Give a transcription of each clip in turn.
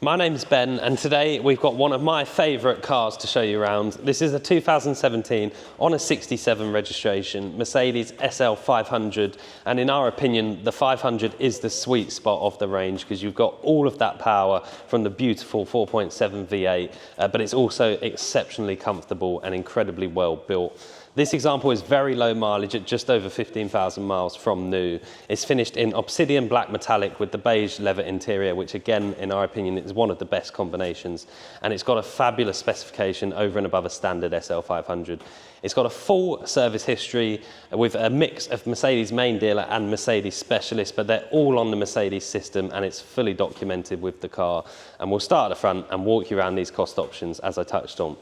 My name's Ben, and today we've got one of my favourite cars to show you around. This is a 2017 on a 67 registration Mercedes SL500, and in our opinion the 500 is the sweet spot of the range because you've got all of that power from the beautiful 4.7 V8, but it's also exceptionally comfortable and incredibly well built. This example is very low mileage at just over 15,000 miles from new. It's finished in Obsidian Black Metallic with the beige leather interior, which again, in our opinion, is one of the best combinations. And it's got a fabulous specification over and above a standard SL500. It's got a full service history with a mix of Mercedes main dealer and Mercedes specialist, but they're all on the Mercedes system and it's fully documented with the car. And we'll start at the front and walk you around these cost options as I touched on.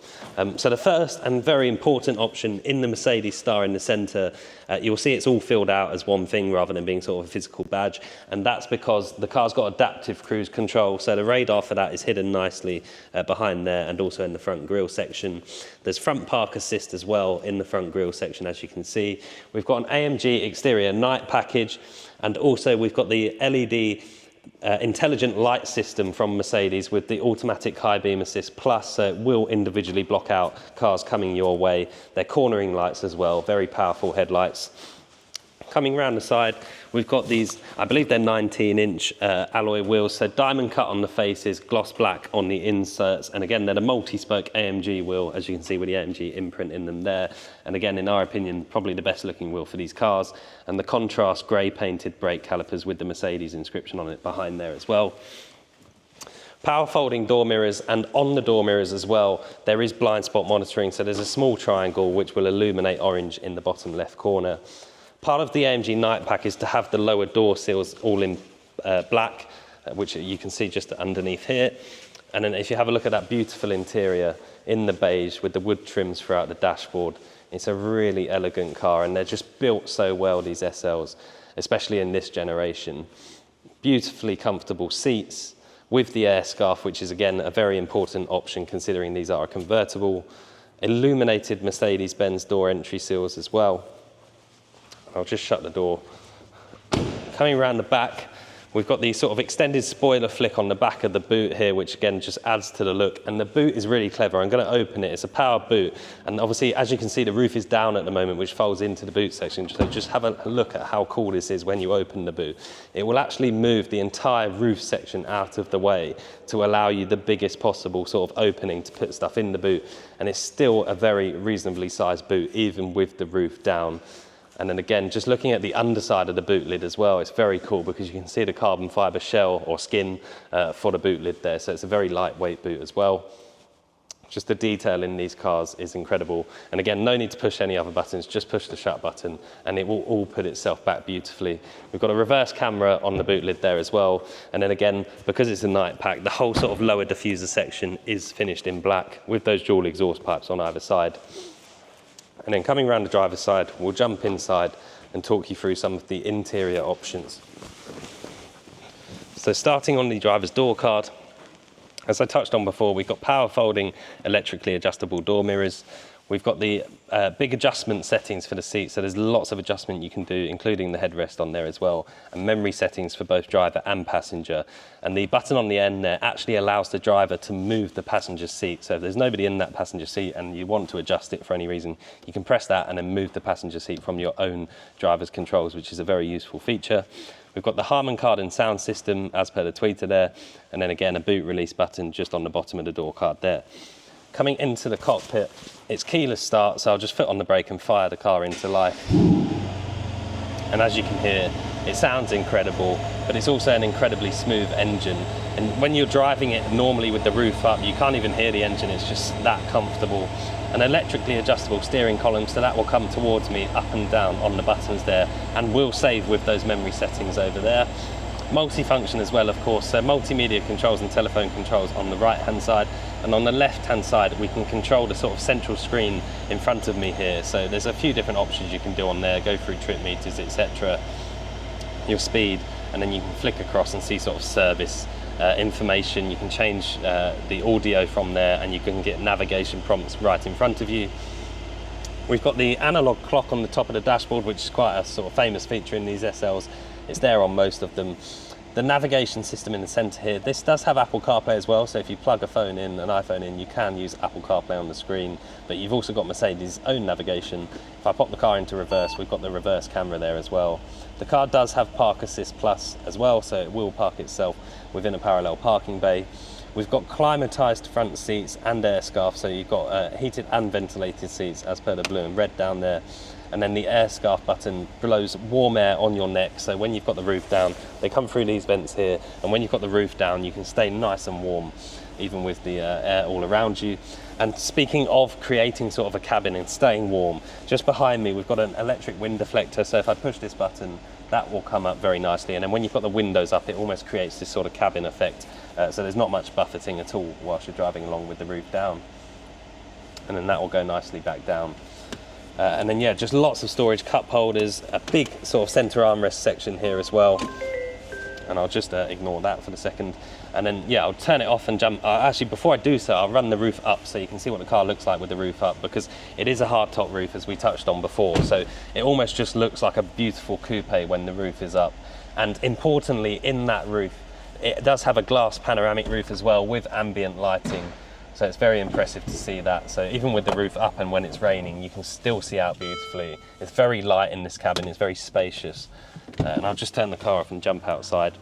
So the first and very important option in the Mercedes star in the centre, you'll see it's all filled out as one thing rather than being sort of a physical badge, and that's because the car's got adaptive cruise control, so the radar for that is hidden nicely behind there and also in the front grille section. There's front park assist as well in the front grille section, as you can see. We've got an AMG exterior night package, and also we've got the LED intelligent light system from Mercedes with the automatic high beam assist plus, so it will individually block out cars coming your way. They're cornering lights as well, very powerful headlights. Coming around the side, we've got these, I believe they're 19-inch alloy wheels, so diamond cut on the faces, gloss black on the inserts, and again, they're the multi-spoke AMG wheel, as you can see with the AMG imprint in them there. And again, in our opinion, probably the best looking wheel for these cars. And the contrast grey painted brake calipers with the Mercedes inscription on it behind there as well. Power folding door mirrors, and on the door mirrors as well, there is blind spot monitoring, so there's a small triangle which will illuminate orange in the bottom left corner. Part of the AMG Night Pack is to have the lower door sills all in black, which you can see just underneath here. And then if you have a look at that beautiful interior in the beige with the wood trims throughout the dashboard, it's a really elegant car, and they're just built so well, these SLs, especially in this generation. Beautifully comfortable seats with the air scarf, which is again a very important option considering these are a convertible. Illuminated Mercedes-Benz door entry sills as well. I'll just shut the door. Coming around the back, we've got the sort of extended spoiler flick on the back of the boot here, which again just adds to the look. And the boot is really clever. I'm going to open it. It's a power boot. And obviously, as you can see, the roof is down at the moment, which folds into the boot section. So just have a look at how cool this is when you open the boot. It will actually move the entire roof section out of the way to allow you the biggest possible sort of opening to put stuff in the boot. And it's still a very reasonably sized boot, even with the roof down. And then again, just looking at the underside of the boot lid as well, it's very cool because you can see the carbon fibre shell or skin for the boot lid there. So it's a very lightweight boot as well. Just the detail in these cars is incredible. And again, no need to push any other buttons, just push the shut button and it will all put itself back beautifully. We've got a reverse camera on the boot lid there as well. And then again, because it's a night pack, the whole sort of lower diffuser section is finished in black with those dual exhaust pipes on either side. And then coming around the driver's side, we'll jump inside and talk you through some of the interior options. So starting on the driver's door card, as I touched on before, we've got power folding, electrically adjustable door mirrors. We've got the big adjustment settings for the seat, so there's lots of adjustment you can do, including the headrest on there as well, and memory settings for both driver and passenger. And the button on the end there actually allows the driver to move the passenger seat. So if there's nobody in that passenger seat and you want to adjust it for any reason, you can press that and then move the passenger seat from your own driver's controls, which is a very useful feature. We've got the Harman Kardon sound system as per the tweeter there, and then again a boot release button just on the bottom of the door card there. Coming into the cockpit, it's keyless start, so I'll just foot on the brake and fire the car into life. And as you can hear, it sounds incredible, but it's also an incredibly smooth engine. And when you're driving it normally with the roof up, you can't even hear the engine, it's just that comfortable. An electrically adjustable steering column, so that will come towards me up and down on the buttons there, and will save with those memory settings over there. Multi-function as well, of course, so multimedia controls and telephone controls on the right-hand side, and on the left-hand side we can control the sort of central screen in front of me here. So there's a few different options you can do on there, go through trip meters, etc., your speed, and then you can flick across and see sort of service information. You can change the audio from there, and you can get navigation prompts right in front of you. We've got the analog clock on the top of the dashboard, which is quite a sort of famous feature in these SLs. It's there on most of them. The navigation system in the center here, this does have Apple CarPlay as well, so if you plug a phone in, an iPhone in, you can use Apple CarPlay on the screen, but you've also got Mercedes' own navigation. If I pop the car into reverse, we've got the reverse camera there as well. The car does have Park Assist Plus as well, so it will park itself within a parallel parking bay. We've got climatised front seats and air scarf, so you've got heated and ventilated seats as per the blue and red down there. And then the air scarf button blows warm air on your neck, so when you've got the roof down, they come through these vents here, and when you've got the roof down, you can stay nice and warm, even with the air all around you. And speaking of creating sort of a cabin and staying warm, just behind me we've got an electric wind deflector, so if I push this button, that will come up very nicely, and then when you've got the windows up, it almost creates this sort of cabin effect, so there's not much buffeting at all whilst you're driving along with the roof down. And then that will go nicely back down. And then yeah, just lots of storage, cup holders, a big sort of center armrest section here as well. And I'll just ignore that for the second. And then yeah, I'll turn it off and jump. Actually, before I do so, I'll run the roof up so you can see what the car looks like with the roof up, because it is a hard top roof as we touched on before. So it almost just looks like a beautiful coupe when the roof is up. And importantly, in that roof, it does have a glass panoramic roof as well with ambient lighting. So it's very impressive to see that. So even with the roof up and when it's raining, you can still see out beautifully. It's very light in this cabin, it's very spacious. And I'll just turn the car off and jump outside.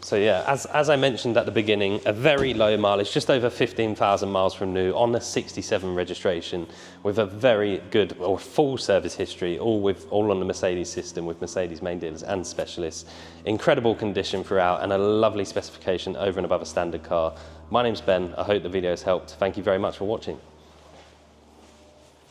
So yeah, as I mentioned at the beginning, a very low mileage, just over 15,000 miles from new on the 67 registration, with a very good or full service history, all on the Mercedes system with Mercedes main dealers and specialists. Incredible condition throughout and a lovely specification over and above a standard car. My name's Ben, I hope the video has helped. Thank you very much for watching.